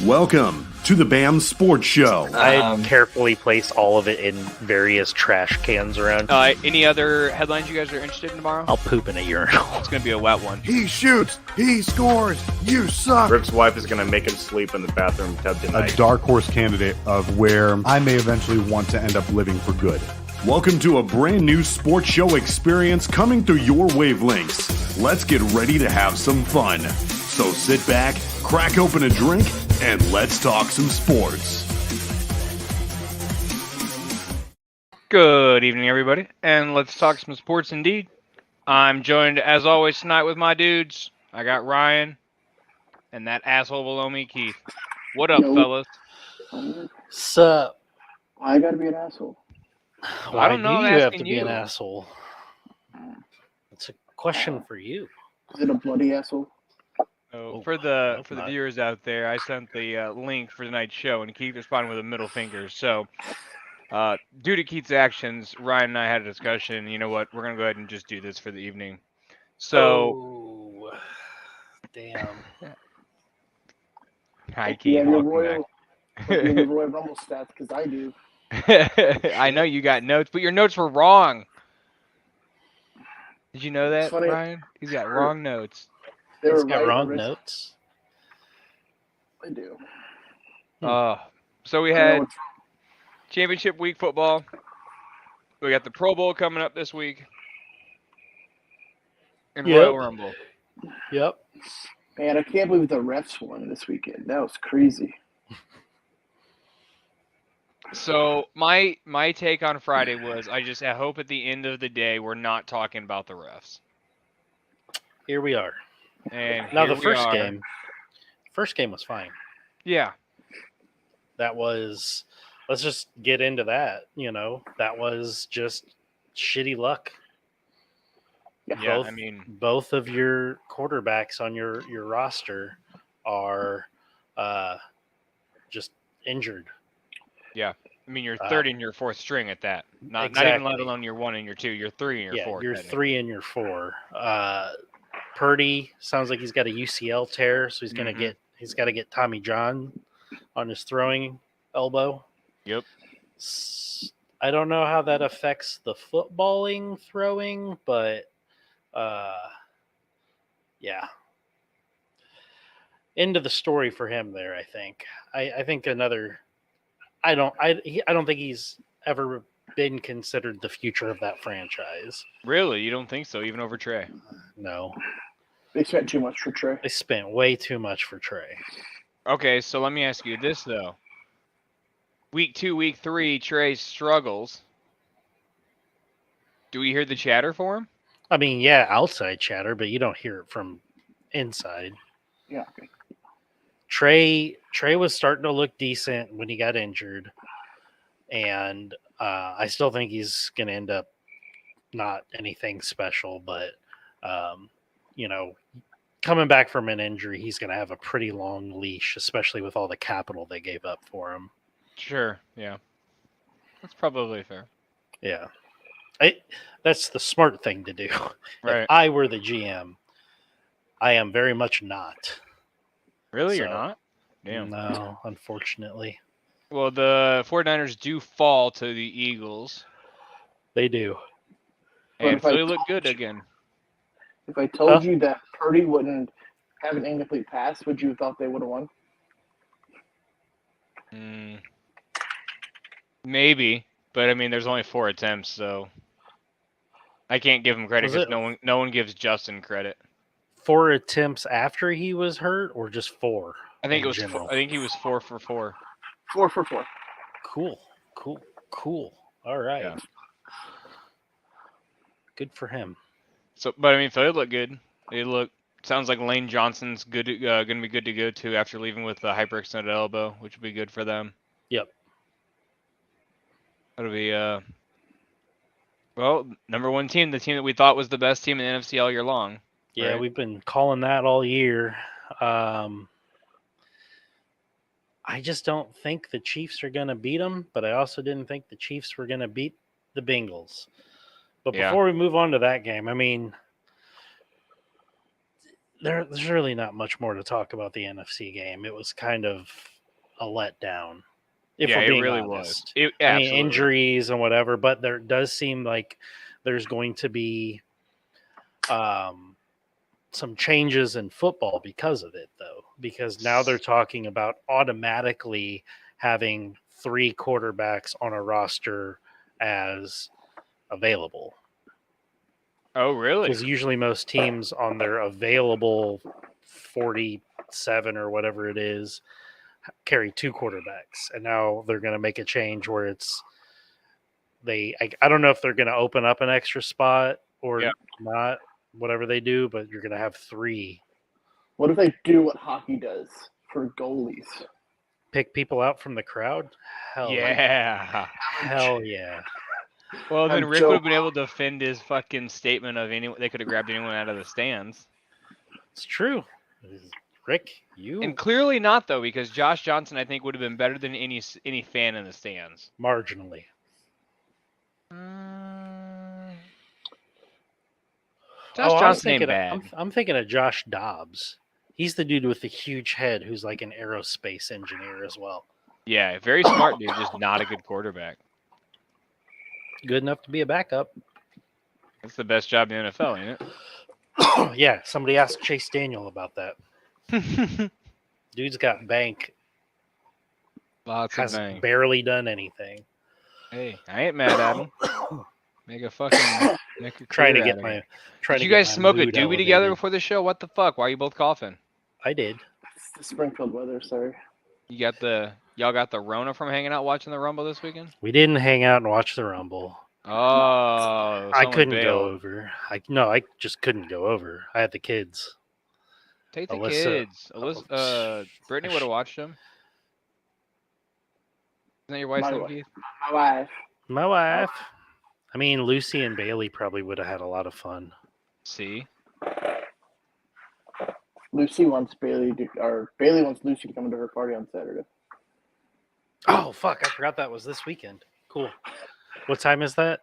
Welcome to the BAM Sports Show. I carefully place all of it in various trash cans around. Any other headlines you guys are interested in tomorrow? I'll poop in a urinal. It's going to be a wet one. He shoots, he scores, you suck. Rick's wife is going to make him sleep in the bathroom tub tonight. A dark horse candidate of where I may eventually want to end up living for good. Welcome to a brand new sports show experience coming through your wavelengths. Let's get ready to have some fun. So sit back, crack open a drink, and let's talk some sports. Good evening, everybody, and let's talk some sports indeed. I'm joined, as always, tonight with my dudes. I got Ryan and that asshole below me, Keith. What up, fellas? Sup? I gotta be an asshole. Why I don't know, do I'm you have asking to be you. an asshole? It's a question for you. Is it a bloody asshole? So for the hope for the not. viewers out there, I sent the link for tonight's show, and Keith responded with a middle finger. So, due to Keith's actions, Ryan and I had a discussion. You know what? We're gonna go ahead and just do this for the evening. So, Oh, damn. hi, You Keith. have your Welcome Royal, you have your Royal Rumble stats, because I do. back. I know you got notes, but your notes were wrong. Did you know that, It's funny. Ryan? He's got wrong notes. They He's were got right, wrong the rest- notes. I do. So we I know had it's- championship week football. We got the Pro Bowl coming up this week. And Yep. Royal Rumble. Yep. Man, I can't believe the refs won this weekend. That was crazy. So my take on Friday was I hope at the end of the day we're not talking about the refs. Here we are. And Now here the we are. first game was fine. Yeah. That was. Let's just get into that. That was just shitty luck. Yeah. Both- I mean, Both of your quarterbacks on your roster are just injured. you're third and your fourth string at that. Not even Exactly. let alone your one and your two. You're three and your four. You're technically. 3 and you're 4. Purdy sounds like he's got a UCL tear, so he's gonna Mhm. he's got to get Tommy John on his throwing elbow. Yep. I don't know how that affects the footballing throwing, but yeah. End of the story for him there. I think. I think another. I don't think he's ever been considered the future of that franchise. Really? You don't think so? Even over Trey? No, They spent too much for Trey. they spent way too much for Trey. Okay, so let me ask you this though. Week 2, week 3, Trey struggles. Do we hear the chatter for him? I mean, yeah, outside chatter, but you don't hear it from inside. Yeah. Okay. Trey was starting to look decent when he got injured, and I still think he's going to end up not anything special, but coming back from an injury, he's going to have a pretty long leash, especially with all the capital they gave up for him. Sure, yeah. That's probably fair. Yeah, that's the smart thing to do. Right. If I were the GM, I am very much not. Really? You're So- not? Damn. No, unfortunately. Well, the 49ers do fall to the Eagles. They do. But And if I Philly look good told you- again. If I told you that Purdy wouldn't have an incomplete pass, would you have thought they would have won? Maybe. But, I mean, there's only 4 attempts, so... I can't give him credit Was because it- no one gives Justin credit. 4 attempts after he was hurt, or just 4? I think in it was. general? I think he was 4 for 4. 4 for 4. Cool. All right. Yeah. Good for him. So, but I mean, Philly look good. They look. Sounds like Lane Johnson's good. Going to be good to go too after leaving with the hyperextended elbow, which will be good for them. Yep. That'll be well, number 1 team, the team that we thought was the best team in the NFC all year long. Yeah, Right. we've been calling that all year. I just don't think the Chiefs are going to beat them, but I also didn't think the Chiefs were going to beat the Bengals. But Yeah. before we move on to that game, I mean, there's really not much more to talk about the NFC game. It was kind of a letdown. If Yeah, we're it being really honest. was. I mean, Absolutely. injuries and whatever, but there does seem like there's going to be some changes in football because of it, though. Because now they're talking about automatically having 3 quarterbacks on a roster as available. Oh, really? Because usually most teams on their available 47 or whatever it is carry 2 quarterbacks, and now they're going to make a change where it's I don't know if they're going to open up an extra spot or Yeah. not, whatever they do, but you're going to have 3. What if they do what hockey does for goalies? Pick people out from the crowd? Hell Yeah. Hell yeah. Well, then I'm Rick would have joking. been able to defend his fucking statement of they could have grabbed anyone out of the stands. It's true. Rick, And clearly not, though, because Josh Johnson, I think, would have been better than any fan in the stands. marginally. Josh Johnson ain't bad. I'm thinking of Josh Dobbs. He's the dude with the huge head who's like an aerospace engineer as well. Yeah, very smart dude, just not a good quarterback. Good enough to be a backup. That's the best job in the NFL, ain't it? Yeah, somebody asked Chase Daniel about that. Dude's got bank. Lots of Has bang. barely done anything. Hey, I ain't mad at him. Make a Trying to career get out of my. it. Trying Did to you get guys my smoke a mood doobie together elevated. before the show? What the fuck? Why are you both coughing? I did. It's the Springfield weather, sorry. Y'all got the Rona from hanging out watching the Rumble this weekend? We didn't hang out and watch the Rumble. Oh, I someone couldn't go bailed. over. I just couldn't go over. I had the kids. Take the Alyssa- kids. Brittany would have watched them. Isn't that your wife's My name, wife. Keith? My wife. My wife. I mean, Lucy and Bailey probably would have had a lot of fun. See? Lucy wants Bailey wants Lucy to come to her party on Saturday. Oh fuck! I forgot that was this weekend. Cool. What time is that?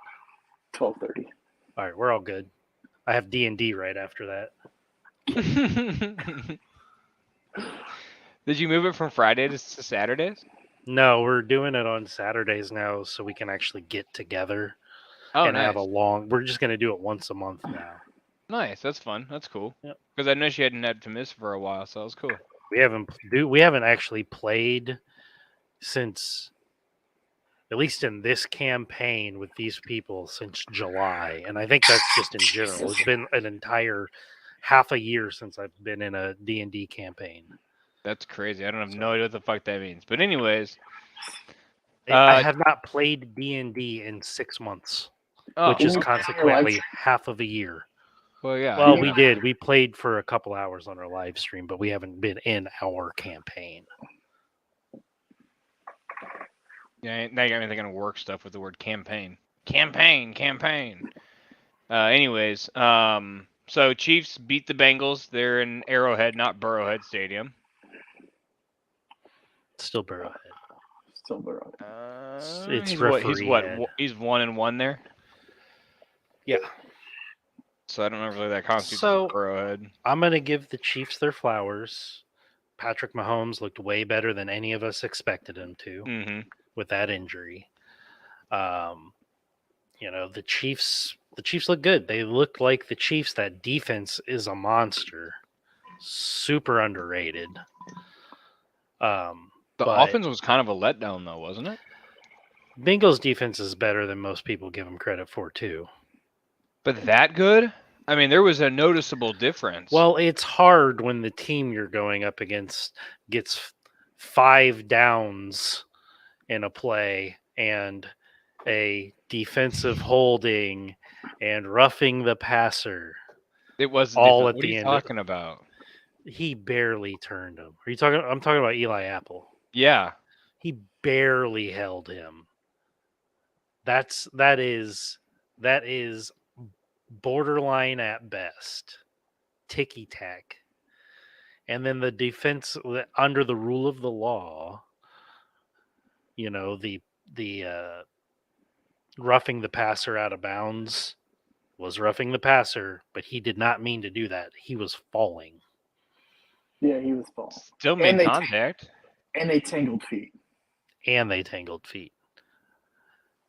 12:30. All right, we're all good. I have D&D right after that. Did you move it from Friday to Saturdays? No, we're doing it on Saturdays now, so we can actually get together Oh, and nice. have a long. We're just gonna do it once a month now. Nice. That's fun. That's cool. Yep. Because I know she hadn't had to miss for a while, so that was cool. We haven't actually played since, at least in this campaign with these people, since July, and I think that's just in general. It's been an entire half a year since I've been in a D&D campaign. That's crazy. I don't have no idea what the fuck that means. But anyways, I have not played D&D in 6 months, which is Didn't you play on your consequently live half of a year. well, yeah. Well, I we mean, did. We played for a couple hours on our live stream, but we haven't been in our campaign. Yeah, now you got me thinking of work stuff with the word campaign. Campaign. Anyways, so Chiefs beat the Bengals. They're in Arrowhead, not Burrowhead Stadium. Still Burrowhead. Still Burrow. It's He's referee what? head. He's 1-1 there. Yeah. So I don't know really that constitutes So- Burrowhead. I'm going to give the Chiefs their flowers. Patrick Mahomes looked way better than any of us expected him to Mm-hmm. with that injury. The Chiefs look good. They look like the Chiefs. That defense is a monster. Super underrated. The But- offense was kind of a letdown, though, wasn't it? Bengals defense is better than most people give them credit for, too. But that good? I mean, there was a noticeable difference. Well, it's hard when the team you're going up against gets 5 downs in a play and a defensive holding and roughing the passer. it was all different. at What the are you end. talking about? He barely turned him. Are you talking? I'm talking about Eli Apple. Yeah. He barely held him. That is borderline at best. Ticky tack. And then the defense under the rule of the law, the roughing the passer out of bounds was roughing the passer, but he did not mean to do that. He was falling. Yeah, he was falling. Still made they- contact. And they tangled feet. And they tangled feet.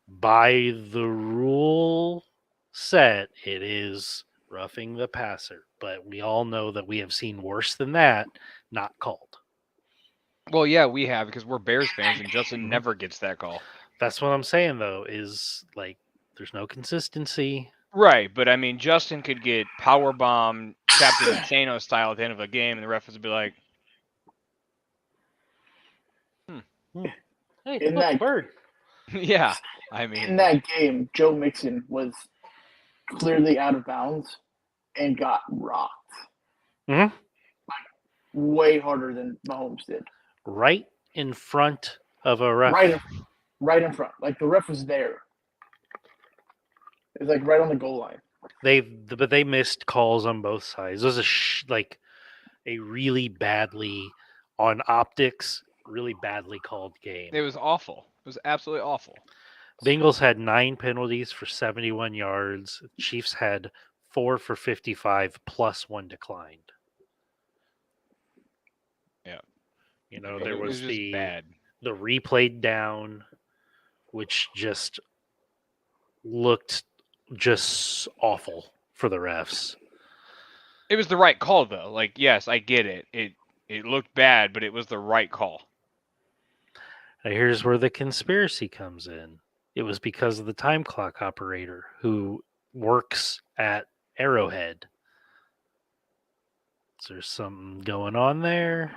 By the rule set, it is roughing the passer, but we all know that we have seen worse than that not called. Well, yeah, we have because we're Bears fans, and Justin never gets that call. That's what I'm saying, though, is like there's no consistency. Right, but I mean, Justin could get power bomb Captain Insano style at the end of a game, and the ref would be like, Hey, In look, that- bird. "Yeah." I mean, In that game, Joe Mixon was clearly out of bounds and got rocked. Mhm. Way harder than Mahomes did. Right in front of a ref. Right in front. Like the ref was there. It was like right on the goal line. But they missed calls on both sides. It was a really badly, on optics, really badly called game. it was awful. It was absolutely awful. Bengals had 9 penalties for 71 yards. Chiefs had 4 for 55 plus 1 declined. Yeah. You know, It there was just the bad. replayed down, which just looked just awful for the refs. It was the right call, though. Like, yes, I get it. It looked bad, but it was the right call. Now, here's where the conspiracy comes in. It was because of the time clock operator who works at Arrowhead. Is there something going on there?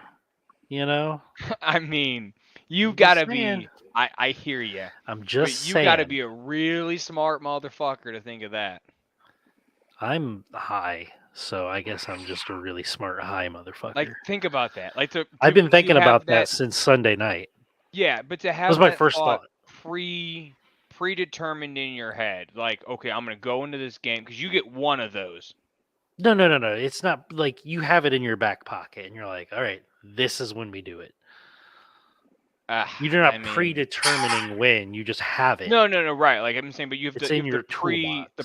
You know? I mean, you I'm just gotta saying. be. I hear you. I'm just But you saying. gotta be a really smart motherfucker to think of that. I'm high, so I guess I'm just a really smart high motherfucker. Like, think about that. Like, I've been to thinking have about that since Sunday night. Yeah, but to have was my that first thought thought. predetermined in your head, like, okay, I'm gonna go into this game because you get one of those. No. It's not like you have it in your back pocket and you're like, all right, this is when we do it. You're not I mean, predetermining when, you just have it. No, right. Like I'm saying, but you have It's to in you have your the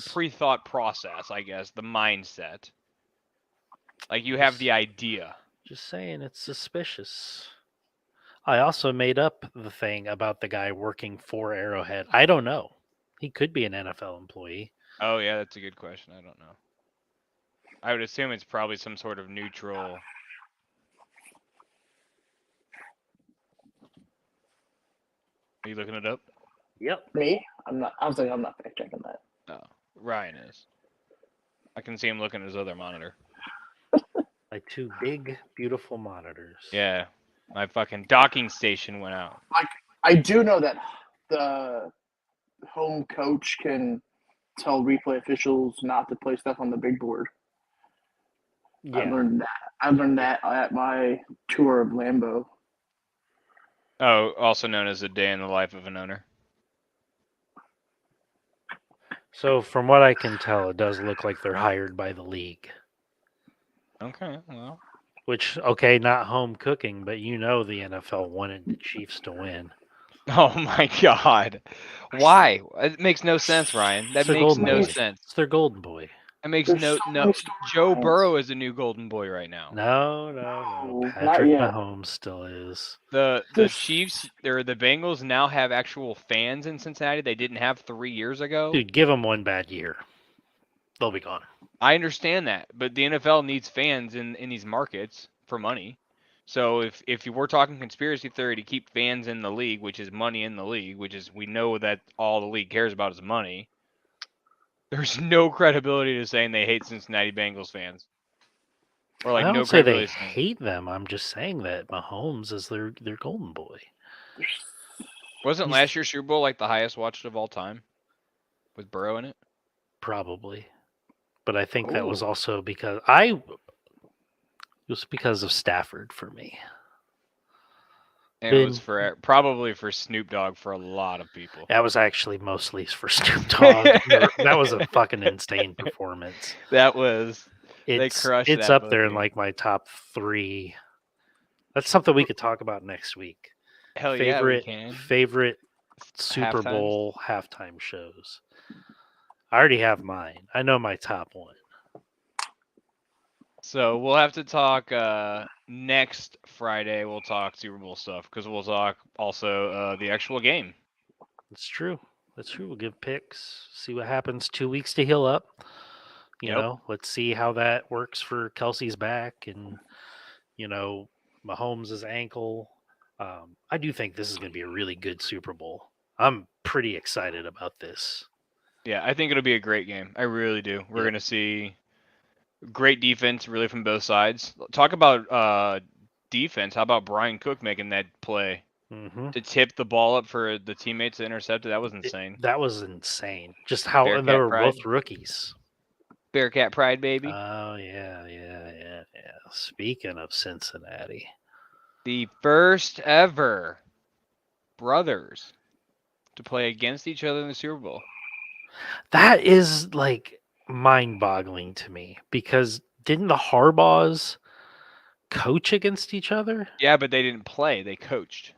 toolbox. pre-thought process, I guess, the mindset. Like you have the idea. Just saying, it's suspicious. I also made up the thing about the guy working for Arrowhead. I don't know. He could be an NFL employee. Oh yeah, that's a good question. I don't know. I would assume it's probably some sort of neutral. Are you looking it up? Yep. Me? I'm not. I was like, I'm not fact checking that. No, Ryan is. I can see him looking at his other monitor. Like 2 big, beautiful monitors. Yeah, my fucking docking station went out. I do know that the home coach can tell replay officials not to play stuff on the big board. I Yeah. learned that. I learned that at my tour of Lambeau. Oh, also known as a day in the life of an owner. So from what I can tell, it does look like they're hired by the league. Okay, well. Which, okay, not home cooking, but you know the NFL wanted the Chiefs to win. Oh my God. Why? It makes no sense, Ryan. That It's their makes golden no boy. sense. It's their golden boy. It makes There's no so no. many Joe storylines. Burrow is a new golden boy right now. No. not Patrick yet. Mahomes still is. The There's- Chiefs or the Bengals now have actual fans in Cincinnati they didn't have 3 years ago. Dude, give them one bad year. They'll be gone. I understand that, but the NFL needs fans in these markets for money. So if you were talking conspiracy theory to keep fans in the league, which is money in the league, which is we know that all the league cares about is money, there's no credibility to saying they hate Cincinnati Bengals fans. Or like I don't no say they credibility. saying- hate them. I'm just saying that Mahomes is their golden boy. Wasn't last year's Super Bowl like the highest watched of all time? With Burrow in it? Probably. But I think that was Ooh. also because it was because of Stafford for me. And it was Been- for probably for Snoop Dogg for a lot of people. That was actually mostly for Snoop Dogg. That was a fucking insane performance. That was It's crushed it's that up there in movie. like my top 3. That's something we could talk about next week. hell yeah, we favorite can. favorite Super Halftimes? Bowl halftime shows. I already have mine. I know my top one. So we'll have to talk next Friday we'll talk Super Bowl stuff because we'll talk also the actual game. It's true. That's true. We'll give picks, see what happens. 2 weeks to heal up. You Yep. know, let's see how that works for Kelsey's back and, Mahomes' ankle. I do think this is going to be a really good Super Bowl. I'm pretty excited about this. Yeah, I think it'll be a great game. I really do. We're going to see great defense really from both sides. Talk about defense. How about Brian Cook making that play to tip the ball up for the teammates to intercept it? That was insane. That was insane. Just how Bearcat they were pride. both rookies. Bearcat pride, baby. Oh, yeah. Speaking of Cincinnati. The first ever brothers to play against each other in the Super Bowl. That is like mind-boggling to me because didn't the Harbaughs coach against each other? Yeah, but they didn't play. They coached.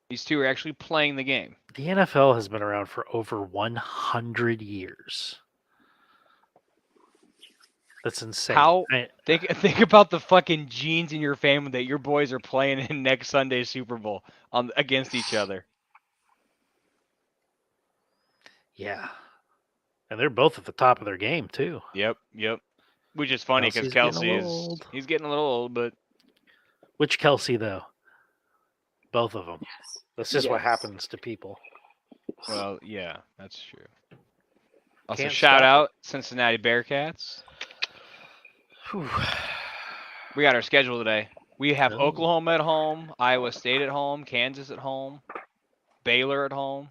These two are actually playing the game. The NFL has been around for over 100 years. That's insane. How think about the fucking genes in your family that your boys are playing in next Sunday's Super Bowl against each other. Yeah. And they're both at the top of their game, too. Yep. Which is funny because he's getting a little old, but which Kelsey though? Both of them. Yes. That's just what happens to people. Well, yeah, that's true. Also, Can't shout stop out Cincinnati Bearcats. Whew. We got our schedule today. We have Oh. Oklahoma at home, Iowa State at home, Kansas at home, Baylor at home.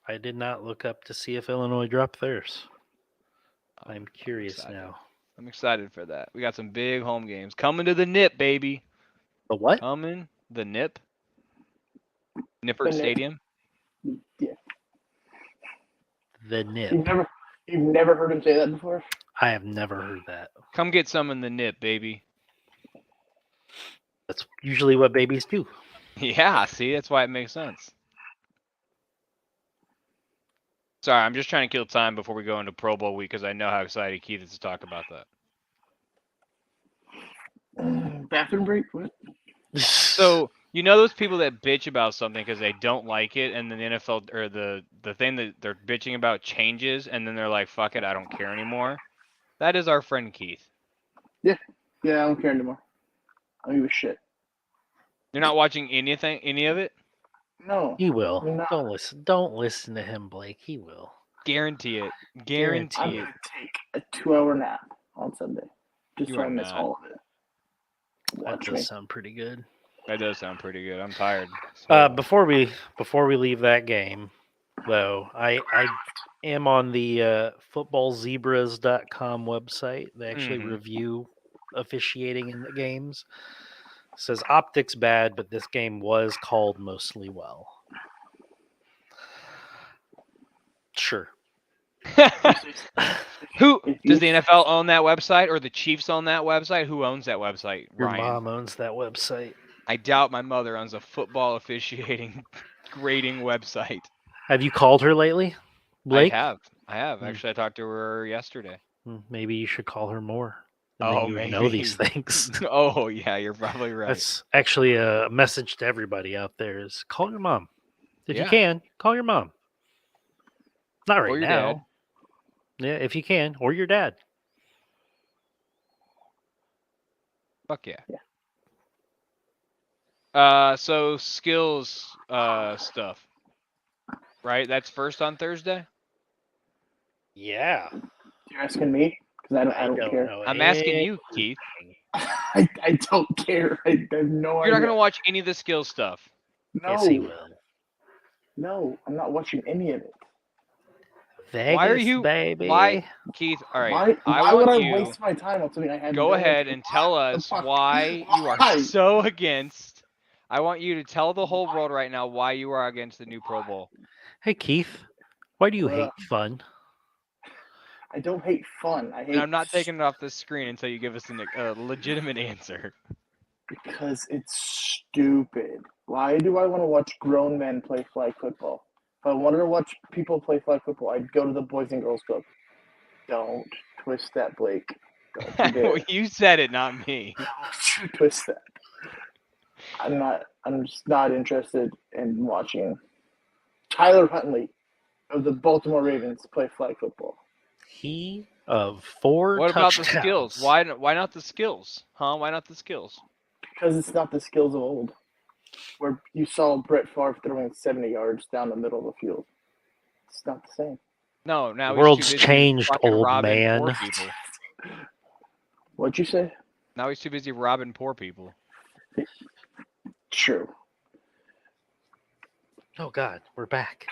I did not look up to see if Illinois dropped theirs. I'm curious excited. now. I'm excited for that. We got some big home games coming to the NIP, baby. The what? Coming the NIP. Nippert The NIP. Stadium. Yeah. The NIP. You've never heard him say that before? I have never heard that. Come get some in the NIP, baby. That's usually what babies do. Yeah, see, that's why it makes sense. Sorry, I'm just trying to kill time before we go into Pro Bowl week because I know how excited Keith is to talk about that. Bathroom break? What? So, you know those people that bitch about something because they don't like it, and then the NFL or the thing that they're bitching about changes, and then they're like, fuck it, I don't care anymore? That is our friend Keith. Yeah, I don't care anymore. I don't give a shit. You're not watching any of it? No. He will. I'm not. Don't listen to him, Blake. He will. Guarantee it. I'm Guarantee it. going to take a 2-hour nap on Sunday. Just You so I are miss not. all of it. That Watch does me. sound pretty good. That does sound pretty good. I'm tired. So- Before we leave that game, though, I am on the footballzebras.com website. They actually Mhm. review officiating in the games. It says optics bad, but this game was called mostly well. Sure. Who If does you- the NFL own that website or the Chiefs own that website? Who owns that website? Your Ryan. mom owns that website. I doubt my mother owns a football officiating grading website. Have you called her lately, Blake? I have. Hmm. Actually, I talked to her yesterday. Maybe you should call her more. And Oh, then you would know these maybe. things. Oh yeah, you're probably right. That's actually a message to everybody out there: is call your mom if you Yeah. can. Call your mom. Not right Or your now. dad. Yeah, if you can, or your dad. Fuck yeah. Yeah. So skills stuff. Right? That's first on Thursday? Yeah, You're asking me? Because I don't care. know. I'm asking you, Keith. I don't care. I have no You're idea. not gonna watch any of the skill stuff. No. Yes, he will. No, I'm not watching any of it. Vegas, Why are you- baby? why- Keith, all right. Why I would want I you waste my time on something I had go no ahead idea? and tell What the us fuck? why you are Why? so against. I want you to tell the whole world right now why you are against the new Pro Bowl. Hey, Keith. Why do you hate Ugh. fun? I don't hate fun. I hate And I'm not taking it off the screen until you give us a legitimate answer. because it's stupid. Why do I want to watch grown men play flag football? If I wanted to watch people play flag football, I'd go to the Boys and Girls Club. Don't twist that, Blake. Don't you dare. You said it, not me. Don't you twist that. I'm just not interested in watching Tyler Huntley of the Baltimore Ravens play flag football. He of 4 What about touchdowns. the skills? Why not the skills? Huh? Why not the skills? Because it's not the skills of old, where you saw Brett Favre throwing 70 yards down the middle of the field. It's not the same. No, now The he's world's too busy changed, fucking old robbing man. poor people. What'd you say? Now he's too busy robbing poor people. True. Oh God, we're back.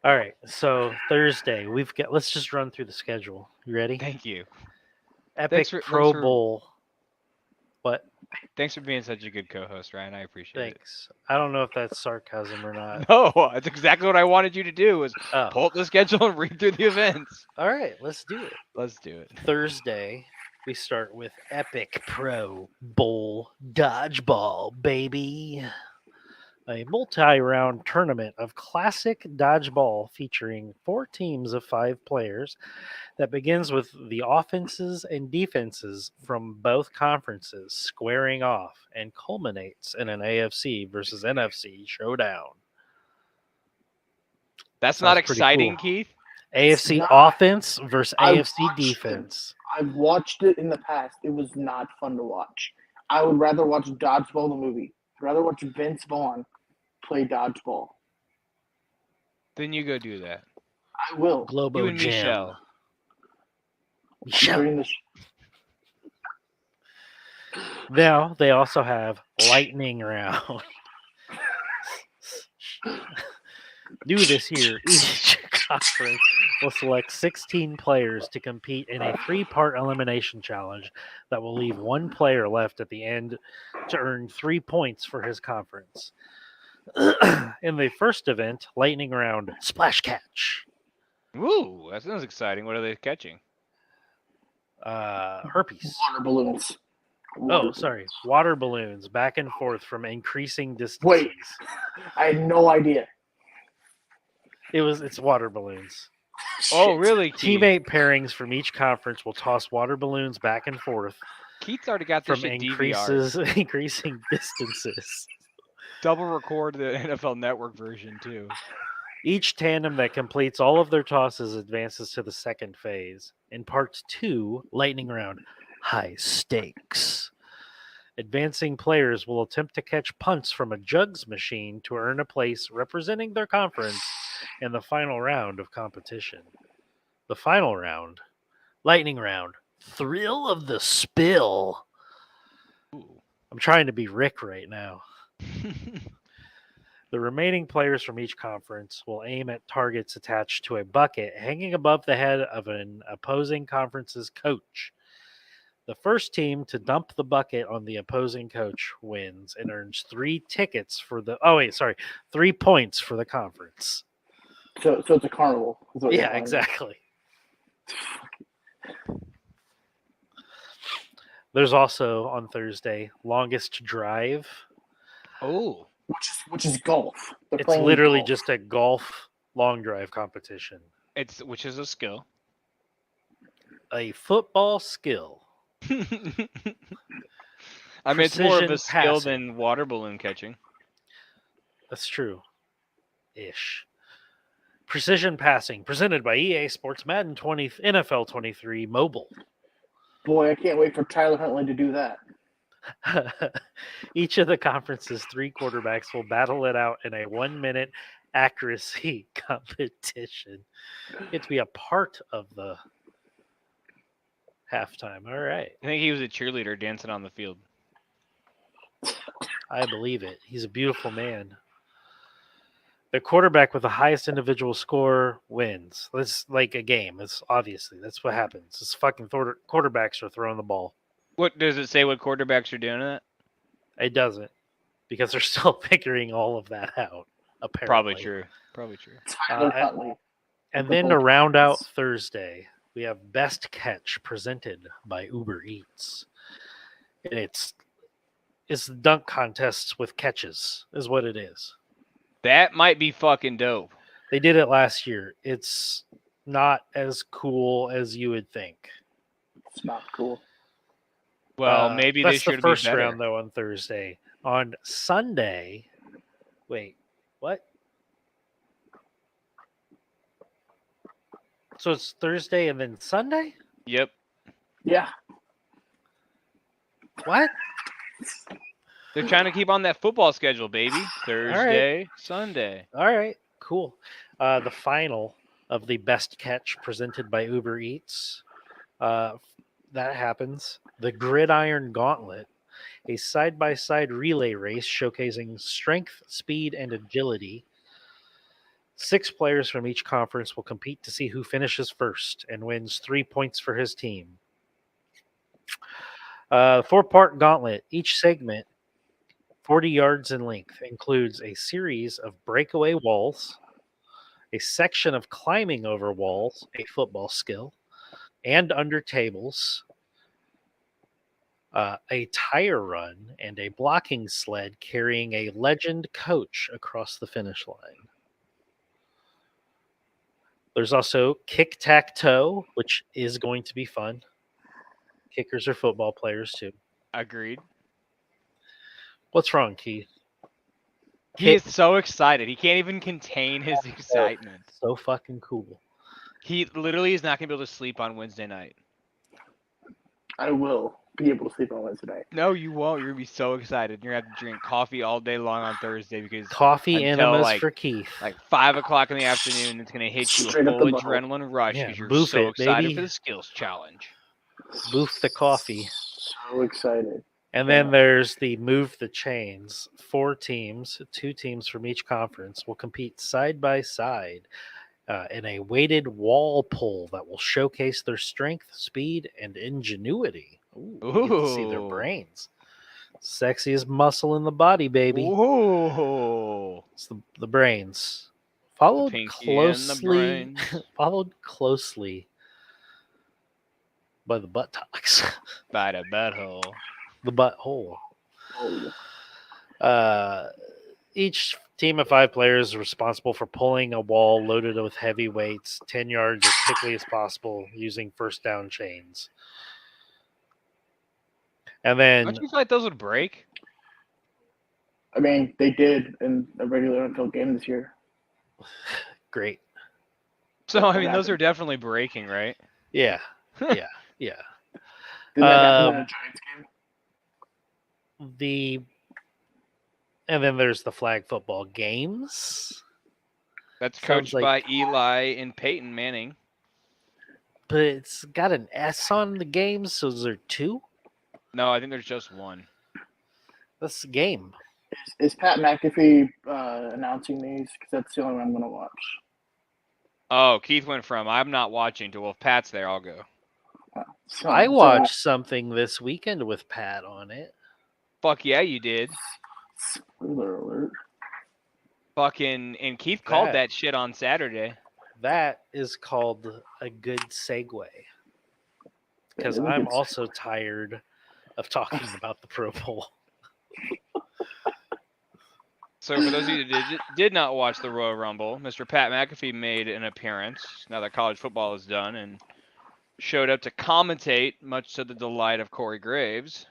All right, so Thursday let's just run through the schedule. You ready? Thank you. Epic thanks Pro for- Bowl. What? Thanks for being such a good co-host, Ryan. I appreciate Thanks. I don't know if that's sarcasm or it. not. No, that's exactly what I wanted you to do was Oh. pull up the schedule and read through the events. All right, let's do it. Let's do it. Thursday, we start with Epic Pro Bowl Dodgeball, baby. A multi-round tournament of classic dodgeball featuring 4 teams of 5 players that begins with the offenses and defenses from both conferences squaring off and culminates in an AFC versus NFC showdown. That's not Sounds pretty exciting, cool. Keith. AFC not- offense versus I AFC watched it. defense. I've watched it in the past. It was not fun to watch. I would rather watch Dodgeball the movie. I'd rather watch Vince Vaughn play dodgeball. Then you go do that. I will. Globo You and Jam. Michelle. Michelle. During the Now they also have lightning round. New this year, each conference will select 16 players to compete in a 3-part elimination challenge that will leave 1 player left at the end to earn 3 points for his conference. In the first event, lightning round splash catch. Ooh, that sounds exciting. What are they catching? Herpes. water balloons. Oh, sorry. Water balloons back and forth from increasing distances. Wait. I had no idea. It's water balloons. Oh, Shit. really, Keith? Teammate pairings from each conference will toss water balloons back and forth Keith's already got this from shit DVR. increasing distances. Double record the NFL Network version too. Each tandem that completes all of their tosses advances to the second phase. In part 2, lightning round, high stakes. Advancing players will attempt to catch punts from a jugs machine to earn a place representing their conference in the final round of competition. The final round, lightning round, thrill of the spill. Ooh. I'm trying to be Rick right now. The remaining players from each conference will aim at targets attached to a bucket hanging above the head of an opposing conference's coach. The first team to dump the bucket on the opposing coach wins and earns 3 points for the conference. So it's a carnival. is what you're Yeah, telling me. exactly. There's also on Thursday longest drive. Oh, Which is golf. They're It's playing literally golf. just a golf long drive competition. which is a skill. A football skill. I mean, it's more of Precision a skill passing. than water balloon catching. That's true. Ish. Precision passing presented by EA Sports Madden NFL 23 Mobile. Boy, I can't wait for Tyler Huntley to do that. Each of the conference's 3 quarterbacks will battle it out in a 1-minute accuracy competition. You get to be a part of the halftime. All right. I think he was a cheerleader dancing on the field. I believe it. He's a beautiful man. The quarterback with the highest individual score wins. That's like a game. That's what happens. It's fucking quarterbacks are throwing the ball. What does it say? What quarterbacks are doing it? It doesn't, because they're still figuring all of that out. Apparently, Probably true. Probably true. Tyler Uh, Huntley. And The then to Bolts. round out Thursday, we have Best Catch presented by Uber Eats. And it's dunk contests with catches, is what it is. That might be fucking dope. They did it last year. It's not as cool as you would think. It's not cool. Well, maybe that's this year the will be first better. round though on Thursday. On Sunday, wait, what? So it's Thursday and then Sunday? Yep. Yeah. What? They're trying to keep on that football schedule, baby. Thursday, Sunday. All right, cool. The final of the best catch presented by Uber Eats. That happens. The Gridiron Gauntlet, a side-by-side relay race showcasing strength, speed, and agility. 6 players from each conference will compete to see who finishes first and wins 3 points for his team. 4-part gauntlet. Each segment, 40 yards in length, includes a series of breakaway walls, a section of climbing over walls, a football skill, and under tables, a tire run, and a blocking sled carrying a legend coach across the finish line. There's also kick-tack-toe, which is going to be fun. Kickers are football players too. Agreed. What's wrong, Keith? He is so excited. He can't even contain his excitement. So fucking cool. He literally is not going to be able to sleep on Wednesday night. I will be able to sleep on Wednesday night. No, you won't. You're going to be so excited. You're going to have to drink coffee all day long on Thursday because Coffee until, enemas for Keith. like 5 o'clock in the afternoon, it's going to hit you Straight a up the full butthole. adrenaline rush Yeah, because you're boof so it, excited baby. for the skills challenge. Boof the coffee. So excited. And then there's the Move the Chains. 4 teams, 2 teams from each conference, will compete side by side in a weighted wall pull that will showcase their strength, speed, and ingenuity. Ooh, you get to see their Ooh. brains. Sexiest muscle in the body, baby. Whoa. It's the brains. Followed pinky and the closely. brains. Followed closely by the buttocks. By the butthole. The butthole. Oh, Each team of 5 players is responsible for pulling a wall loaded with heavy weights 10 yards as quickly as possible using first down chains. And then Don't you feel like those would break? I mean, they did in a regular NFL game this year. great. So, I mean, those are definitely breaking, right? Yeah. Yeah. Didn't that happen in Um, a Giants game? And then there's the flag football games. That's Sounds coached like- by Eli and Peyton Manning. But it's got an S on the games, so is there 2? No, I think there's just one. That's the game. Is Pat McAfee announcing these? Because that's the only one I'm going to watch. Oh, Keith went from I'm not watching to, well, if Pat's there, I'll go. I watched something this weekend with Pat on it. Fuck yeah, you did. Spoiler alert. Fucking, and Keith called That- that shit on Saturday. That is called a good segue. Because It is a I'm good also tired of talking about the Pro Bowl. So for those of you that did not watch the Royal Rumble, Mr. Pat McAfee made an appearance now that college football is done and showed up to commentate, much to the delight of Corey Graves.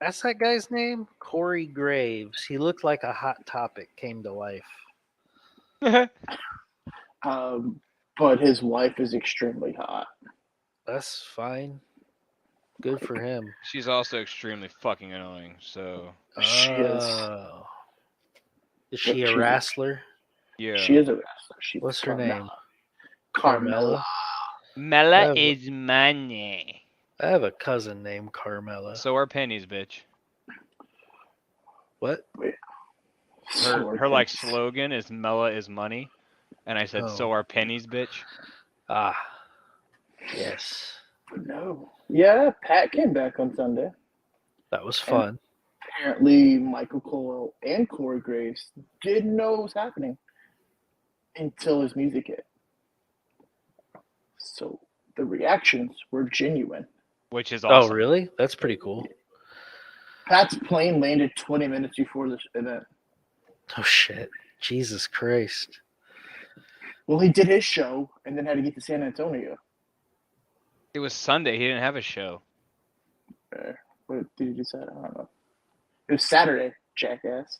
That's that guy's name? Corey Graves. He looked like a Hot Topic came to life. But his wife is extremely hot. That's fine. Good for him. She's also extremely fucking annoying, so She is. Oh. Is she a She's- wrestler? yeah. She is a wrestler. She's What's her name? Carmella. Mela Whatever. is money. I have a cousin named Carmella. So are pennies, bitch. What? Her like slogan is Mela is money. And I said, Oh. so are pennies, bitch. Ah. Yes. No. Yeah, Pat came back on Sunday. That was fun. Apparently, Michael Cole and Corey Graves didn't know what was happening until his music hit. So the reactions were genuine. Which is awesome. Oh, really? That's pretty cool. Pat's plane landed 20 minutes before this event. Oh, shit. Jesus Christ. Well, he did his show and then had to get to San Antonio. It was Sunday. He didn't have a show. What did he decide? I don't know. It was Saturday, jackass.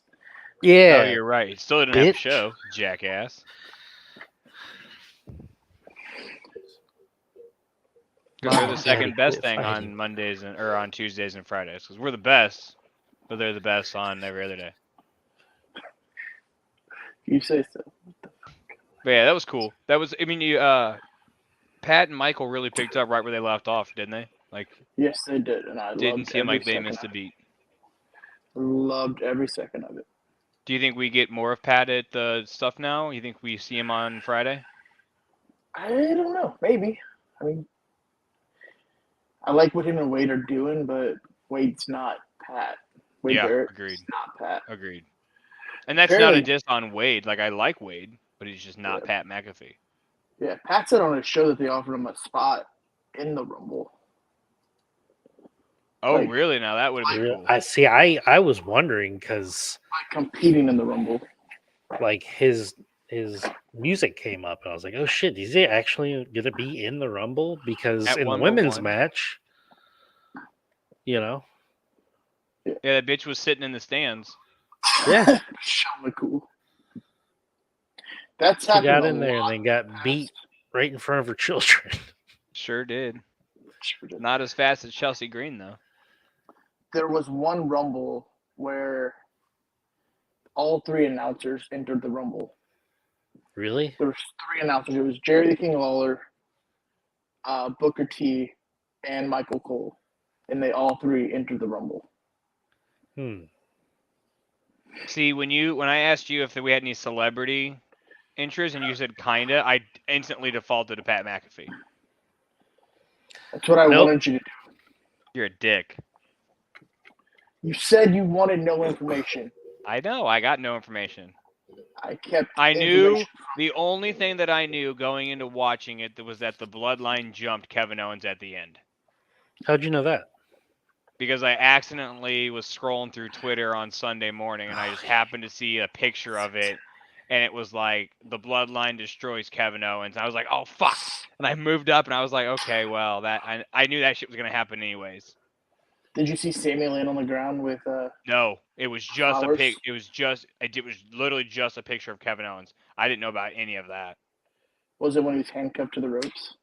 Yeah. Oh, you're right. He still didn't have a bitch. show, jackass. Because they're the second best thing on Mondays or on Tuesdays and Fridays. Because we're the best, but they're the best on every other day. You say so. But yeah, that was cool. That was. I mean, you, Pat and Michael really picked up right where they left off, didn't they? Like, Yes, they did, and I didn't loved seem every like they second missed a of it. beat. Loved every second of it. Do you think we get more of Pat at the stuff now? You think we see him on Friday? I don't know. Maybe. I mean, I like what him and Wade are doing, but Wade's not Pat. Wade Yeah, Barrett's agreed. not Pat. Agreed. And that's not a Apparently- diss on Wade. Like, I like Wade, but he's just not Pat McAfee. Yeah, Pat said on his show that they offered him a spot in the Rumble. Oh, Like- really? Now that would have been cool. I see. I was wondering because Like competing in the Rumble. like his music came up and I was like, oh shit, is he actually gonna be in the Rumble? Because At in the 1-1. women's match, you know, Yeah, that bitch was sitting in the stands. yeah, Sean McCool. That's she happened got a in there and lot then got beat right in front of her children. Sure did. Sure did. Not as fast as Chelsea Green, though. There was one Rumble where all three announcers entered the Rumble. Really? There was three announcers. It was Jerry the King Lawler, Booker T, and Michael Cole, and they all three entered the Rumble. See, when I asked you if we had any celebrity interest and you said kinda, I instantly defaulted to Pat McAfee. That's what I Nope. wanted you to do. You're a dick. You said you wanted no information. I know. I got no information. I kept. I knew information. the only thing that I knew going into watching it was that the Bloodline jumped Kevin Owens at the end. How'd you know that? Because I accidentally was scrolling through Twitter on Sunday morning and I just happened to see a picture of it and it was like the Bloodline destroys Kevin Owens. I was like, oh fuck. And I moved up and I was like, okay, well that I knew that shit was gonna happen anyways. Did you see Sami laying on the ground with? No, it was just Flowers? it was literally just a picture of Kevin Owens. I didn't know about any of that. Was it when he was handcuffed to the ropes?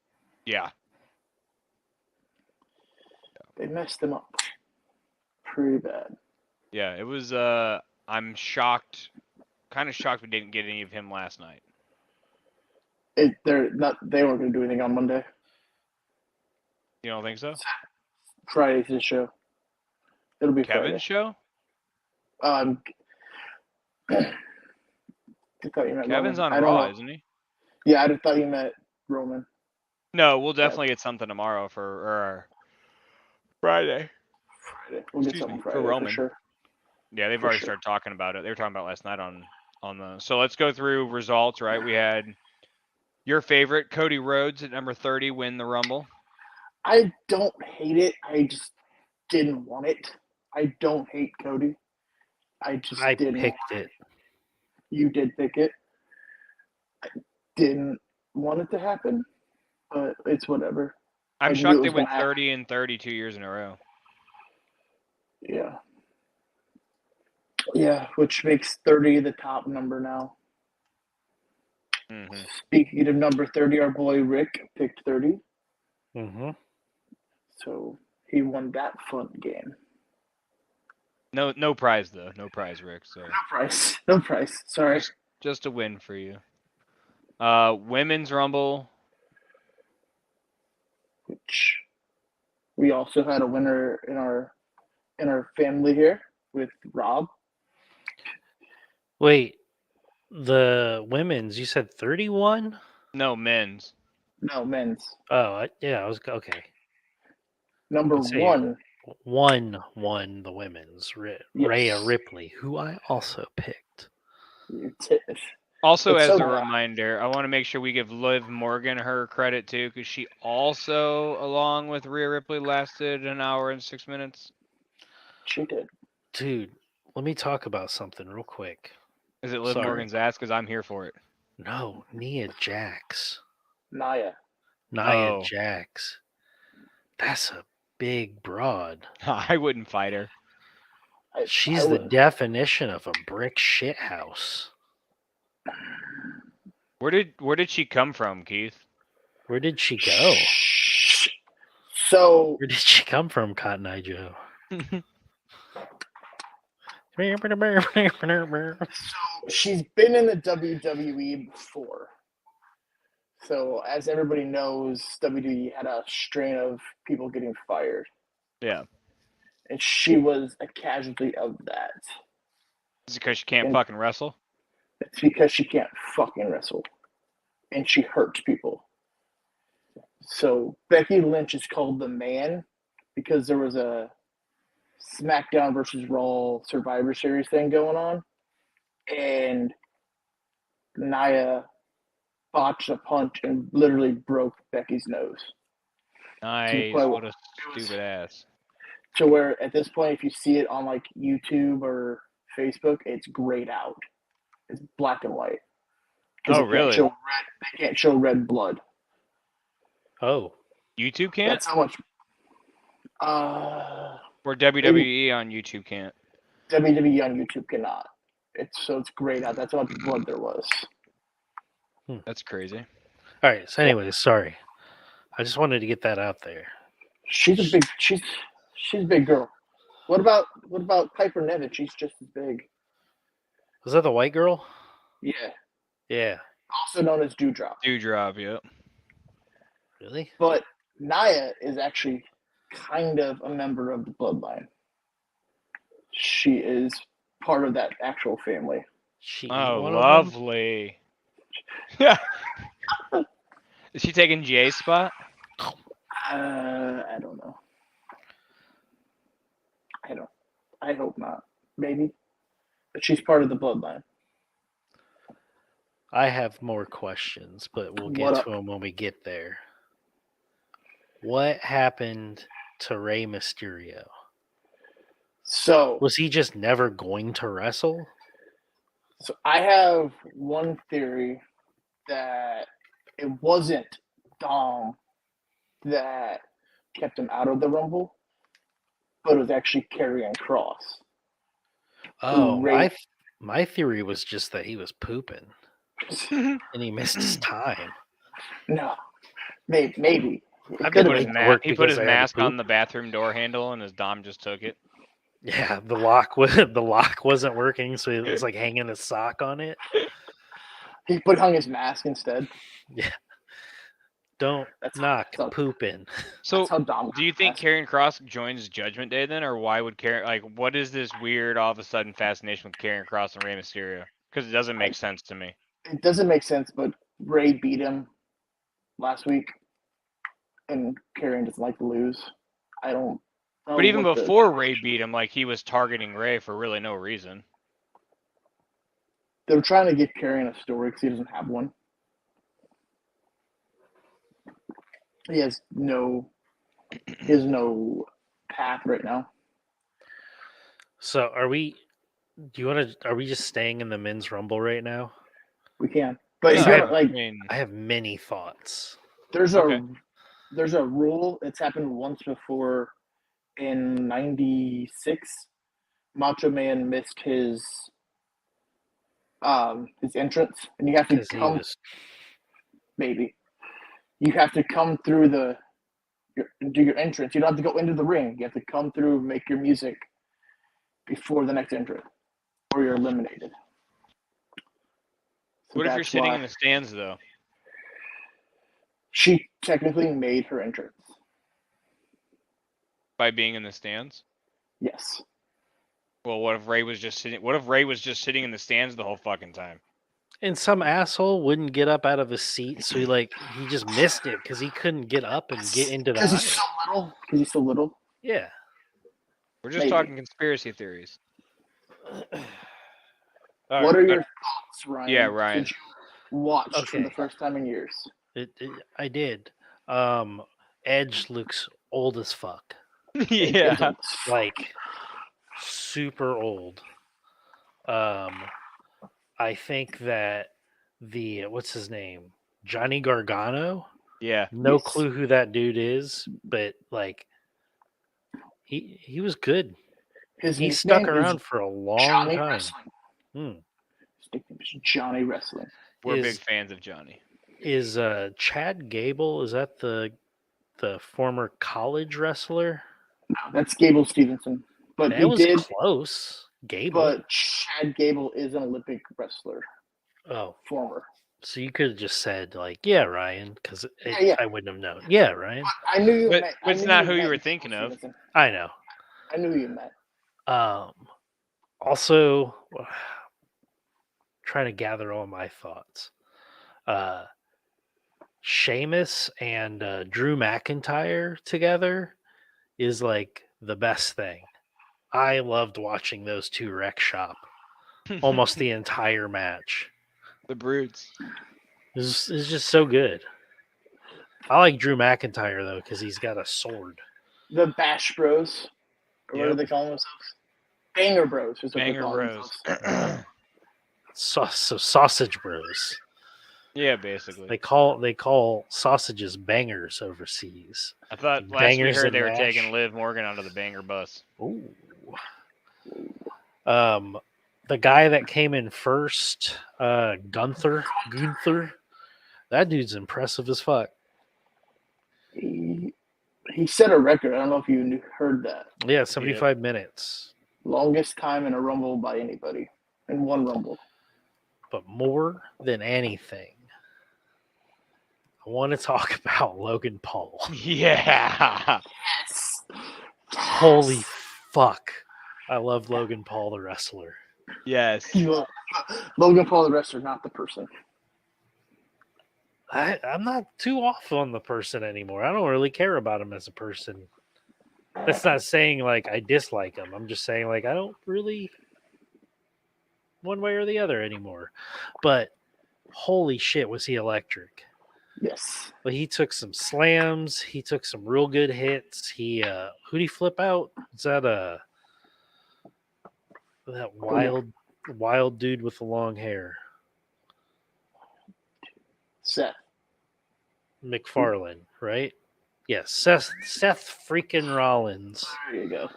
Yeah. They messed him up pretty bad. Yeah, it was I'm shocked, kind of shocked we didn't get any of him last night. They're not. They weren't going to do anything on Monday. You don't think so? Friday's his show. It'll be Kevin's show? Friday. I thought you meant Kevin's Roman. on I don't Raw, know. isn't he? Yeah, I thought you meant Roman. No, we'll definitely get something tomorrow or Friday. Friday. We'll get Excuse something me, for Friday Roman. for sure. Yeah, they've For already sure. started talking about it. They were talking about it last night on the. So let's go through results. Right, we had your favorite Cody Rhodes at number 30 win the Rumble. I don't hate it. I just didn't want it. I don't hate Cody. I just I didn't. picked want it. You did pick it. I didn't want it to happen, but it's whatever. I I'm knew shocked it they was went gonna happen. 30 and 32 years in a row. Yeah. Yeah, which makes 30 the top number now. hmm Speaking of number 30, our boy Rick picked 30, Mm-hmm. so he won that fun game. No prize though. No prize, Rick. So No price. No price. Sorry. just a win for you. Women's Rumble. Which we also had a winner in our family here with Rob. Wait, the women's, you said 31? No, men's. No, men's. Oh, yeah, I was okay. Number Let's see. one. One won the women's. Yes. Rhea Ripley, who I also picked. You did. Also, It's as so a bad. reminder, I want to make sure we give Liv Morgan her credit too, because she also, along with Rhea Ripley, lasted an hour and 6 minutes. She did. Dude, let me talk about something real quick. Is it Liv Sorry. Morgan's ass? Because I'm here for it. No, Nia Jax. Nia. Nia Oh. Jax. That's a big broad. I wouldn't fight her. She's I the would- definition of a brick shit house. Where did she come from, Keith? Where did she go? So Where did she come from, Cotton Eye Joe? she's been in the WWE before. So as everybody knows, WWE had a strain of people getting fired, Yeah. and she was a casualty of that. Is it because she can't And- fucking wrestle? It's because she can't fucking wrestle, and she hurts people. So Becky Lynch is called the Man because there was a SmackDown versus Raw Survivor Series thing going on, and Nia botched a punch and literally broke Becky's nose. Nice. play- What a stupid ass. To where at this point, if you see it on like YouTube or Facebook, it's grayed out. It's black and white. 'Cause Oh, they can't really? show red- They can't show red blood. Oh, YouTube can't? That's how much. Or WWE on YouTube can't? WWE on YouTube cannot. It's grayed out. That's how much blood there was. That's crazy. all right. So, anyways, sorry. I just wanted to get that out there. She's a big girl. What about Piper Niven? She's just as big. Was that the white girl? Yeah. Yeah. Also known as Dewdrop. Dewdrop, yep. Really? But Nia is actually kind of a member of the bloodline. She is part of that actual family. She Oh, one of them? lovely. Yeah. Is she taking Jay's spot? I don't know. I hope not. Maybe. But she's part of the bloodline. I have more questions, but we'll What get up? to them when we get there. What happened to Rey Mysterio? So Was he just never going to wrestle? So I have one theory that it wasn't Dom that kept him out of the Rumble, but it was actually Karrion Kross. Oh, Rey- my theory was just that he was pooping and he missed his time. No, maybe. I've Could've been been. to work He put because his I had to mask on poop. the bathroom door handle and his Dom just took it. Yeah, the lock wasn't working, so it was like hanging a sock on it. He hung his mask instead. Don't That's- knock that's- pooping. So, That's how Dom. do you think Karrion Kross joins Judgment Day then, or why would what is this weird all of a sudden fascination with Karrion Kross and Rey Mysterio? Because it doesn't make sense to me. It doesn't make sense, but Ray beat him last week, and Karrion doesn't like to lose. I don't. But even before Ray beat him, he was targeting Ray for really no reason. They were trying to give Karrion a story because he doesn't have one. He has no path right now. So are we? Do you want to? Are we just staying in the men's rumble right now? We can, but Yeah, you I gotta, I mean, I have many thoughts. there's Okay. there's a rule. It's happened once before in '96. Macho Man missed his entrance, and you have to 'Cause he come. was- Maybe you have to come through do your entrance. You don't have to go into the ring. You have to come through, make your music before the next entrance, or you're eliminated. So what if you're that's sitting why in the stands though? She technically made her entrance. By being in the stands? Yes. Well, what if Ray was just sitting? What if Ray was just sitting in the stands the whole fucking time? And some asshole wouldn't get up out of his seat, so he just missed it because he couldn't get up and get into the Because he's aisle. so little. Because he's so little. Yeah. We're just Maybe. talking conspiracy theories. What are your thoughts, Ryan? Yeah, Ryan. Since you watched for Okay. the first time in years. I did. Edge looks old as fuck. Yeah. Like super old. I think that what's his name? Johnny Gargano. Yeah. No Yes. clue who that dude is, but like he was good. His He stuck nickname around is for a long Johnny time. Wrestling. Hmm. His nickname is Johnny Wrestling. We're Is- big fans of Johnny. Is Chad Gable? Is that the former college wrestler? No, that's Gable Stevenson. But That he was did. close. Gable. But Chad Gable is an Olympic wrestler, Oh, former. so you could have just said like, "Yeah, Ryan," because Yeah. I wouldn't have known. Yeah, Ryan. I knew you But- meant. but it's I knew not who you meant were Gable thinking of. Stevenson. I know. I knew you meant. Also, trying to gather all my thoughts. Sheamus and Drew McIntyre together is like the best thing. I loved watching those two wreck shop almost the entire match. The Brutes. It's just so good. I like Drew McIntyre though because he's got a sword. The Bash Bros. Or what do Yep. they call themselves? Banger Bros. Is what they Banger call Bros. themselves. So Sausage Bros. Yeah, basically. They call sausages bangers overseas. I thought last Bangers we heard and they were mash. taking Liv Morgan onto the banger bus. Ooh. The guy that came in first, Gunther. That dude's impressive as fuck. He set a record. I don't know if you heard that. Yeah, 75 minutes. Longest time in a Rumble by anybody. In one Rumble. But more than anything, I want to talk about Logan Paul. Yeah. Yes. Holy fuck. I love Logan Paul, the wrestler. Yes. Logan Paul, the wrestler, not the person. I'm not too off on the person anymore. I don't really care about him as a person. That's not saying like I dislike him. I'm just saying like I don't really one way or the other anymore. But holy shit, was he electric. Yes. But he took some slams, he took some real good hits. Who'd he flip out? Is that that wild dude with the long hair? Seth. McFarlane, right? Yes, Seth freaking Rollins. There you go.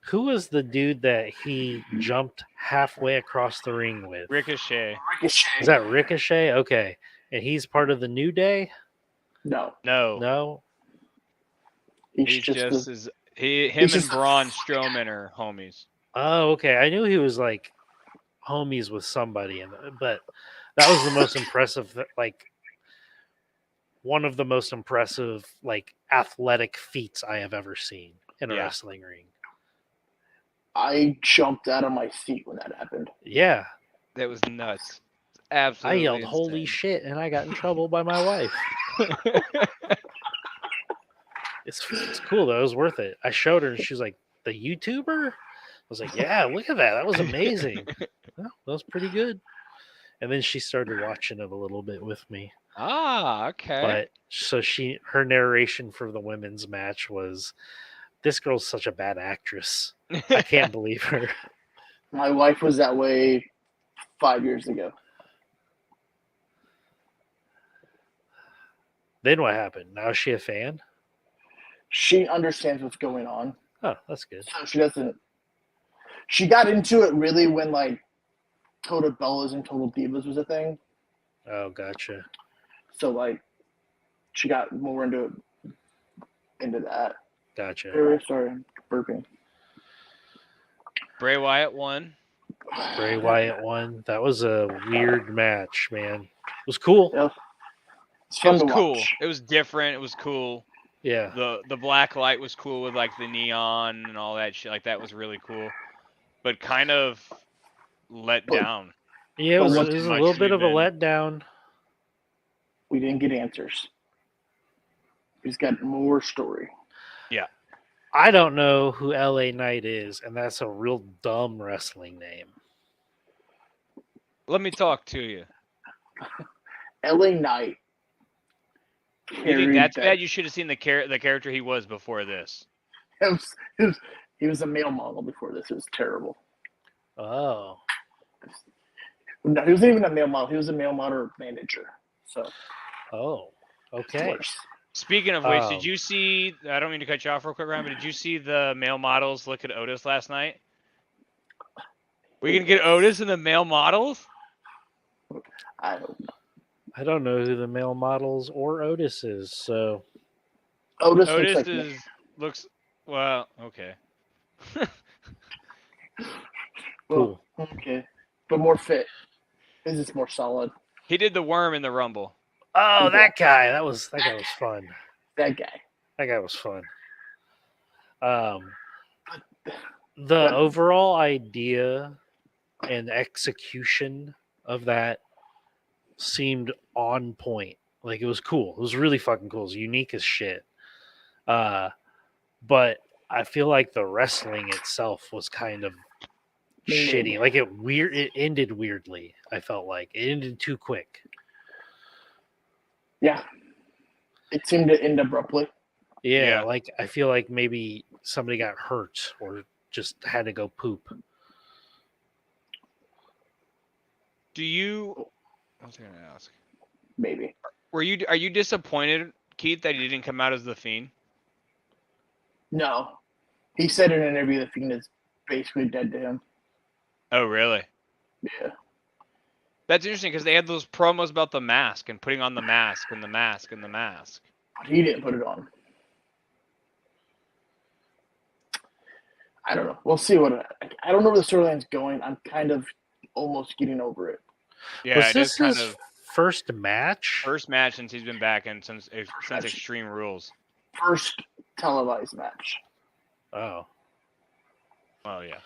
Who was the dude that he jumped halfway across the ring with? Ricochet. Ricochet. Is that Ricochet? Okay. And he's part of the New Day? No. No. No? He's just him he's and just- Braun Strowman are homies. Oh, okay. I knew he was like homies with somebody, but that was the most impressive, like one of the most impressive, like athletic feats I have ever seen in a Yeah. wrestling ring. I jumped out of my seat when that happened. Yeah. That was nuts. I Absolutely. yelled, "Holy insane. shit," and I got in trouble by my wife. It's cool though. It was worth it. I showed her and she was like, "The YouTuber?" I was like, "Yeah, look at that. That was amazing. Well, that was pretty good." And then she started watching it a little bit with me. Ah, okay. But so her narration for the women's match was, "This girl's such a bad actress. I can't believe her." My wife was that way 5 years ago. Then what happened? Now is she a fan? She understands what's going on. Oh, that's good. So she doesn't. She got into it really when like Total Bellas and Total Divas was a thing. Oh, gotcha. So like she got more into that. Gotcha. Sorry, I'm burping. Bray Wyatt won. Bray Wyatt won. That was a weird match, man. It was cool. Yeah. It's It fun was to cool. watch. It was different. It was cool. Yeah. The black light was cool with like the neon and all that shit. Like that was really cool. But kind of let down. Yeah, it was, But it was a much little bit of a we've been- letdown. We didn't get answers. We just got more story. I don't know who LA Knight is, and that's a real dumb wrestling name. Let me talk to you. LA Knight. You think carried that's that- bad? You should have seen the character he was before this. He was a male model before this. It was terrible. Oh. No, he wasn't even a male model. He was a male model manager. So Oh, it's okay. worse. Speaking of which, did Um, you see? I don't mean to cut you off real quick, Ryan, but did you see the male models look at Otis last night? We gonna get Otis in the male models? I don't know. I don't know who the male models or Otis is, so Otis looks Otis like me. looks well. Okay. cool. Well, okay, but more fit. His is more solid. He did the worm in the Rumble. Oh, Okay. that guy. That guy was fun. That guy. That guy was fun. The But- overall idea and execution of that seemed on point. Like it was cool. It was really fucking cool. It was unique as shit. But I feel like the wrestling itself was kind of shitty. Like it ended weirdly. I felt like it ended too quick. Yeah. It seemed to end abruptly. Yeah, Yeah. like I feel like maybe somebody got hurt or just had to go poop. Do you? I was gonna ask. Maybe. Are you disappointed, Keith, that he didn't come out as the Fiend? No. He said in an interview the Fiend is basically dead to him. Oh, really? Yeah. That's interesting because they had those promos about the mask and putting on the mask and the mask and the mask. But he didn't put it on. I don't know. We'll see I don't know where the storyline's going. I'm kind of almost getting over it. Yeah, Was it this is kind his of first match? first match since he's been back and since Extreme Rules. First televised match. Oh, Oh yeah.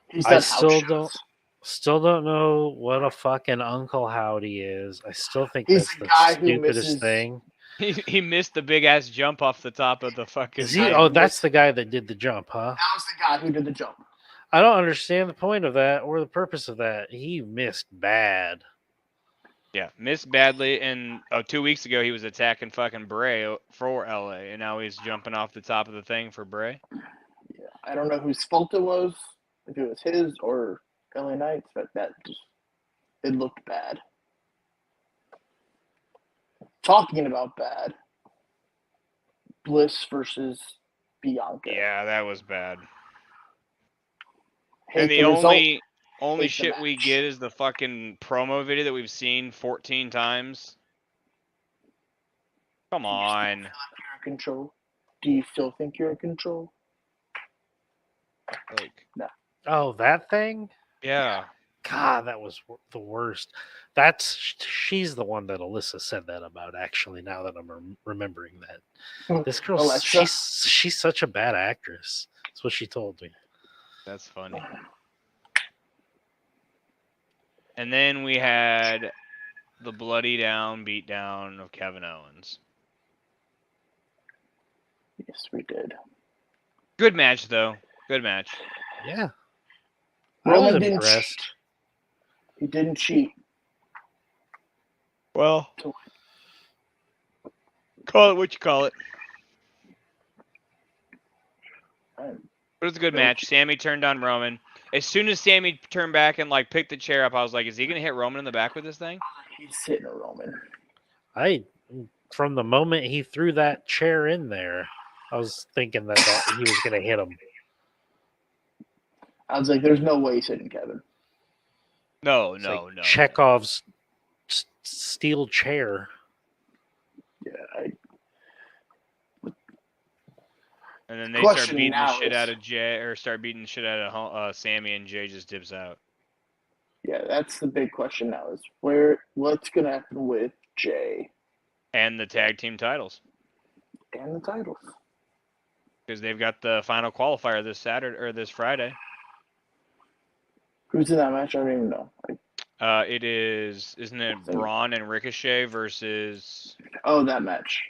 He's I done still house still don't know what a fucking Uncle Howdy is. I still think He's that's the the guy who stupidest misses- thing. He missed the big ass jump off the top of the fucking. Is he? thing. Oh, that's the guy that did the jump, huh? That was the guy who did the jump. I don't understand the point of that or the purpose of that. He missed bad. Yeah, missed badly, and 2 weeks ago he was attacking fucking Bray for LA, and now he's jumping off the top of the thing for Bray. Yeah. I don't know whose fault it was, if it was his or LA Knight's, but it looked bad. Talking about bad, Bliss versus Bianca. Yeah, that was bad. Hate And the result. only hate the shit we match. get is the fucking promo video that we've seen 14 times. Come on. You're in control. Do you still think you're in control? Like, Oh, that thing? yeah. God, that was the worst. She's the one that Alyssa said that about. Actually, now that I'm remembering that, this girl, Alexa? she's such a bad actress. That's what she told me. That's funny. And then we had the bloody down, beat down of Kevin Owens. Yes, we did. Good match, though. Good match. Yeah, I was Roman didn't impressed. cheat. He didn't cheat. Well, call it what you call it. Um, But it's a good Very match. Sammy turned on Roman. As soon as Sammy turned back and like picked the chair up, I was like, "Is he gonna hit Roman in the back with this thing?" He's hitting a Roman. From the moment he threw that chair in there, I was thinking that he was going to hit him. I was like, there's no way he's hitting Kevin. No, It's no, like no. Chekhov's steel chair. Yeah, And then they start Question beating the now shit is- out of Jay, or start beating the shit out of Sammy, and Jay just dips out. yeah, that's the big question now is what's going to happen with Jay And the tag team titles, and the titles. because they've got the final qualifier this Saturday or this Friday. Who's in that match? I don't even know. It is, isn't it Braun and Ricochet versus That match.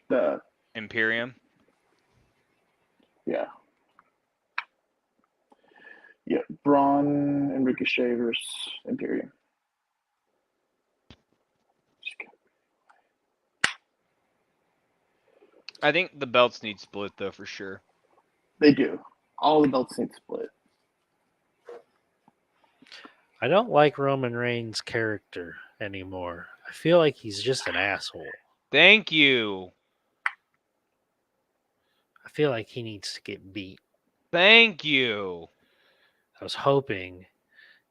Imperium? Yeah. Yeah, Braun and Ricochet versus Imperium. I think the belts need split though for sure. They do. All the belts need split. I don't like Roman Reigns' character anymore. I feel like he's just an asshole. Thank you. I feel like he needs to get beat. Thank you. I was hoping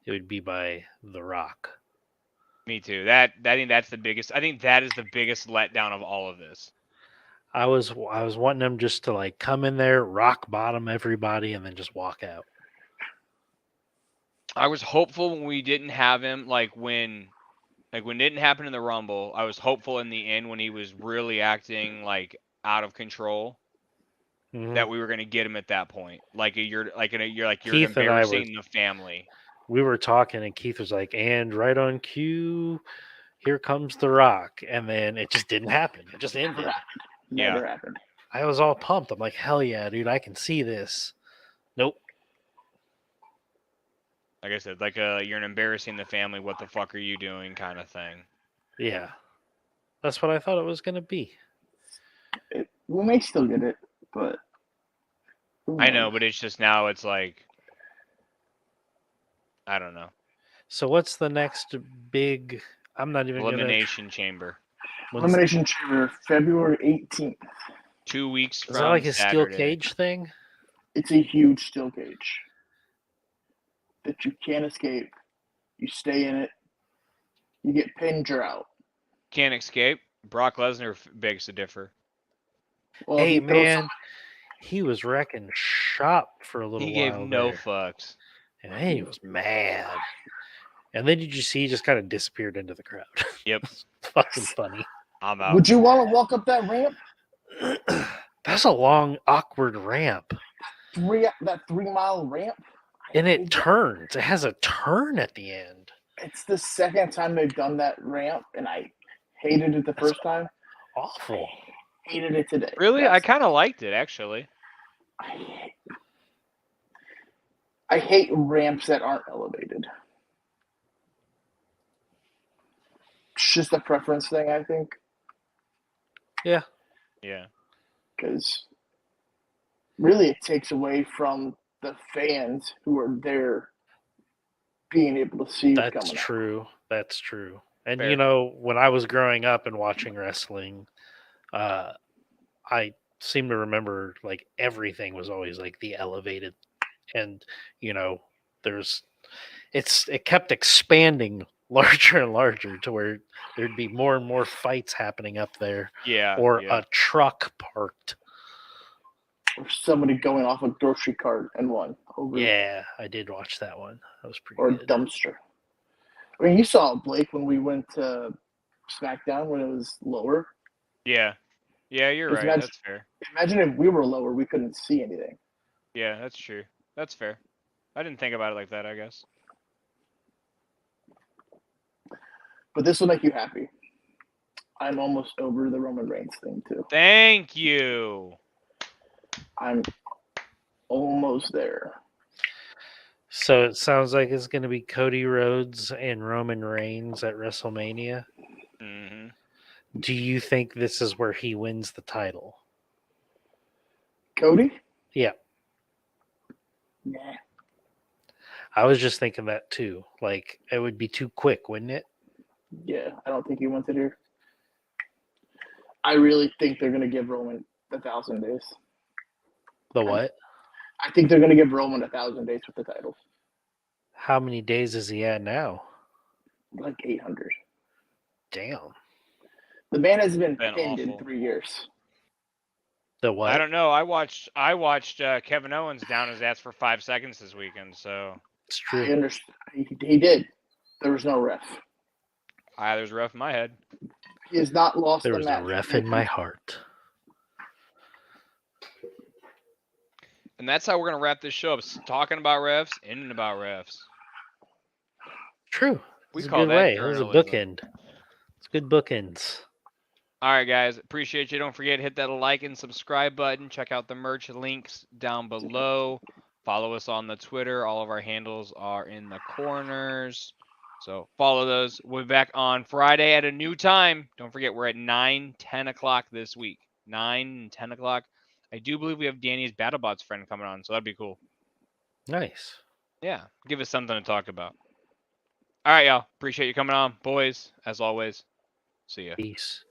it would be by The Rock. Me too. I think that's the biggest. I think that is the biggest letdown of all of this. I was wanting him just to like come in there, rock bottom everybody, and then just walk out. I was hopeful when we didn't have him, when it didn't happen in the Rumble. I was hopeful in the end when he was really acting like out of control Mhm. that we were going to get him at that point. You're Keith and I embarrassing the family. We were talking, and Keith was like, "And right on cue, here comes The Rock," and then it just didn't happen. It just ended. Never happened. I was all pumped. I'm like, "Hell yeah, dude! I can see this." Nope. Like I said, you're an embarrassing the family. What the fuck are you doing? Kind of thing. Yeah, that's what I thought it was gonna be. We may still get it, but who I know, knows? but it's just now. It's like I don't know. So what's the next big? I'm not even Elimination Chamber. gonna. Elimination Chamber, February 18th. 2 weeks from Is that like a steel Saturday. cage thing? It's a huge steel cage that you can't escape. You stay in it. You get pinned, you're out. Can't escape. Brock Lesnar begs to differ. Well, Hey he throws man, he was wrecking shop for a little He while. gave no there. fucks. And then he was mad. And then did you see he just kind of disappeared into the crowd? Yep. It's fucking funny. I'm out. Would you want to walk up that ramp? That's a long, awkward ramp. That 3-mile ramp? And it turns. It has a turn at the end. It's the second time they've done that ramp, and I hated it the first time. Awful. Hated it today. Really? I That's- kind of liked it, actually. I hate ramps that aren't elevated. It's just a preference thing, I think, Yeah. because really it takes away from the fans who are there being able to see what's That's coming out. true. That's true. And Fair. you know, when I was growing up and watching wrestling, I seem to remember like everything was always like the elevated, and you know, it kept expanding larger and larger to where there'd be more and more fights happening up there, Yeah. or yeah. a truck parked. Or somebody going off a grocery cart and one over, Yeah, I did watch that one. That was pretty or a good. dumpster. I mean, you saw Blake when we went to SmackDown when it was lower. Yeah. Yeah, you're Just right. imagine- That's fair. Imagine if we were lower, we couldn't see anything. Yeah, that's true. That's fair. I didn't think about it like that, I guess. But this will make you happy. I'm almost over the Roman Reigns thing too. Thank you. I'm almost there. So it sounds like it's going to be Cody Rhodes and Roman Reigns at WrestleMania. hmm Do you think this is where he wins the title? Cody? Yeah. Nah. I was just thinking that too. Like, it would be too quick, wouldn't it? Yeah, I don't think he wants it here. I really think they're going to give Roman 1,000 days. The what? I think they're going to give Roman 1,000 days with the title. How many days is he at now? Like 800. Damn. The man has been Been pinned in awful. 3 years. The what? I don't know. I watched Kevin Owens down his ass for 5 seconds this weekend, so It's I true. understand. He did. There was no ref. there's a ref in my head. He has not lost There the was match. a ref in my heart. And that's how we're gonna wrap this show up. Talking about refs, ending about refs. True. We It's a call good that way. It was a journalism. bookend. It's good bookends. All right, guys. Appreciate you. Don't forget to hit that like and subscribe button. Check out the merch links down below. Follow us on the Twitter. All of our handles are in the corners. So follow those. We'll be back on Friday at a new time. Don't forget, we're at 9, 10 o'clock this week. 9 and 10 o'clock. I do believe we have Danny's BattleBots friend coming on, so that'd be cool. Nice. Yeah, give us something to talk about. All right, y'all. Appreciate you coming on, boys. As always. See ya. Peace.